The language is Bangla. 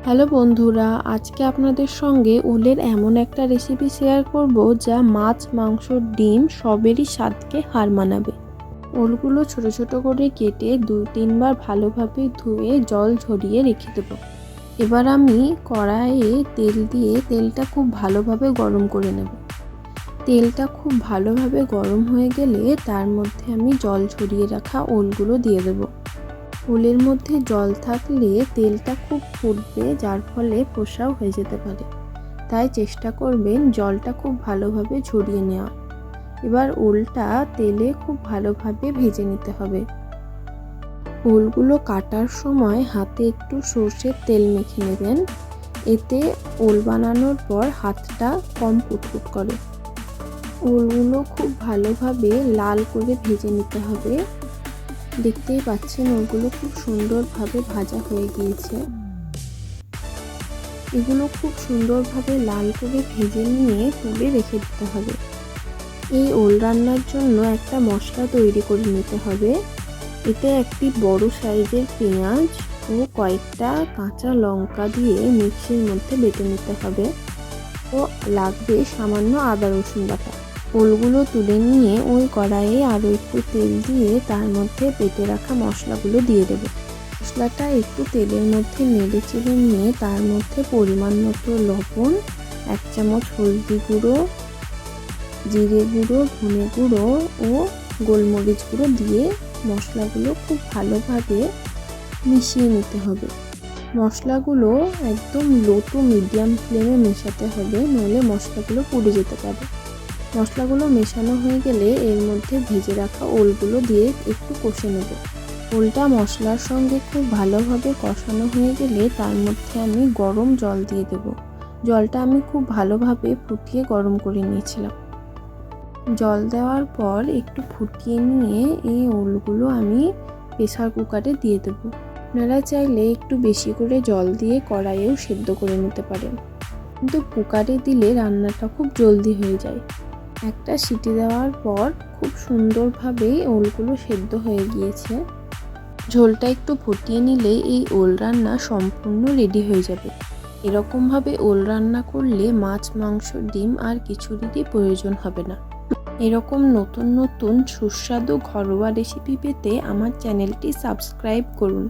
হ্যালো বন্ধুরা, আজকে আপনাদের সঙ্গে ওলের এমন একটা রেসিপি শেয়ার করব যা মাছ, মাংস, ডিম সবেরই স্বাদকে হার মানাবে। ওলগুলো ছোট ছোট করে কেটে 2-3 বার ভালোভাবে ধুয়ে জল ঝরিয়ে রেখে দেবো। এবার আমি কড়াইয়ে তেল দিয়ে তেলটা খুব ভালোভাবে গরম করে নেব। তেলটা খুব ভালোভাবে গরম হয়ে গেলে তার মধ্যে আমি জল ঝরিয়ে রাখা ওলগুলো দিয়ে দেবো। ওলের মধ্যে জল থাকলে তেলটা খুব ফুটবে, যার ফলে ফোসাও হয়ে যেতে পারে। তাই চেষ্টা করবেন জলটা খুব ভালোভাবে ঝরিয়ে নেওয়া। এবার ওলটা তেলে খুব ভালোভাবে ভেজে নিতে হবে। ওলগুলো কাটার সময় হাতে একটু সর্ষের তেল মেখে নেবেন, এতে ওল বানানোর পর হাতটা কম কুটকুট করে। ওলগুলো খুব ভালোভাবে লাল করে ভেজে নিতে হবে। দেখতেই পাচ্ছেন ওগুলো খুব সুন্দরভাবে ভাজা হয়ে গিয়েছে। এগুলো খুব সুন্দরভাবে লাল করে ভেজে নিয়ে তুলে রেখে দিতে হবে। এই ওল রান্নার জন্য একটা মশলা তৈরি করে নিতে হবে। এতে একটি বড় সাইজের পেঁয়াজ ও কয়েকটা কাঁচা লঙ্কা দিয়ে মিক্সির মধ্যে বেটে নিতে হবে ও লাগবে সামান্য আদা রসুন বাটা। ওলগুলো তুলে নিয়ে ওই কড়াইয়ে আরও একটু তেল দিয়ে তার মধ্যে বেটে রাখা মশলাগুলো দিয়ে দেব। মশলাটা একটু তেলের মধ্যে নেড়ে চেড়ে নিয়ে তার মধ্যে পরিমাণ মতো লবণ, 1 চামচ হলদি গুঁড়ো, জিরে গুঁড়ো, ধনে গুঁড়ো ও গোলমরিচ গুঁড়ো দিয়ে মশলাগুলো খুব ভালোভাবে মিশিয়ে নিতে হবে। মশলাগুলো একদম লো টু মিডিয়াম ফ্লেমে মেশাতে হবে, নইলে মশলাগুলো পুড়ে যেতে পারে। মশলাগুলো মেশানো হয়ে গেলে এর মধ্যে ভেজে রাখা ওলগুলো দিয়ে একটু কষে নেব। ওলটা মশলার সঙ্গে খুব ভালোভাবে কষানো হয়ে গেলে তার মধ্যে আমি গরম জল দিয়ে দেব। জলটা আমি খুব ভালোভাবে ফুটিয়ে গরম করে নিয়েছিলাম। জল দেওয়ার পর একটু ফুটিয়ে নিয়ে এই ওলগুলো আমি প্রেসার কুকারে দিয়ে দেব। আপনারা চাইলে একটু বেশি করে জল দিয়ে কড়াইয়েও সেদ্ধ করে নিতে পারেন, কিন্তু কুকারে দিলে রান্নাটা খুব জলদি হয়ে যায়। একটা সিটি দেওয়ার পর খুব সুন্দরভাবে ওলগুলো সেদ্ধ হয়ে গিয়েছে। ঝোলটা একটু ফুটিয়ে নিলে এই ওল রান্না সম্পূর্ণ রেডি হয়ে যাবে। এরকমভাবে ওল রান্না করলে মাছ, মাংস, ডিম আর কিছুরই প্রয়োজন হবে না। এরকম নতুন নতুন সুস্বাদু ঘরোয়া রেসিপি পেতে আমার চ্যানেলটি সাবস্ক্রাইব করুন।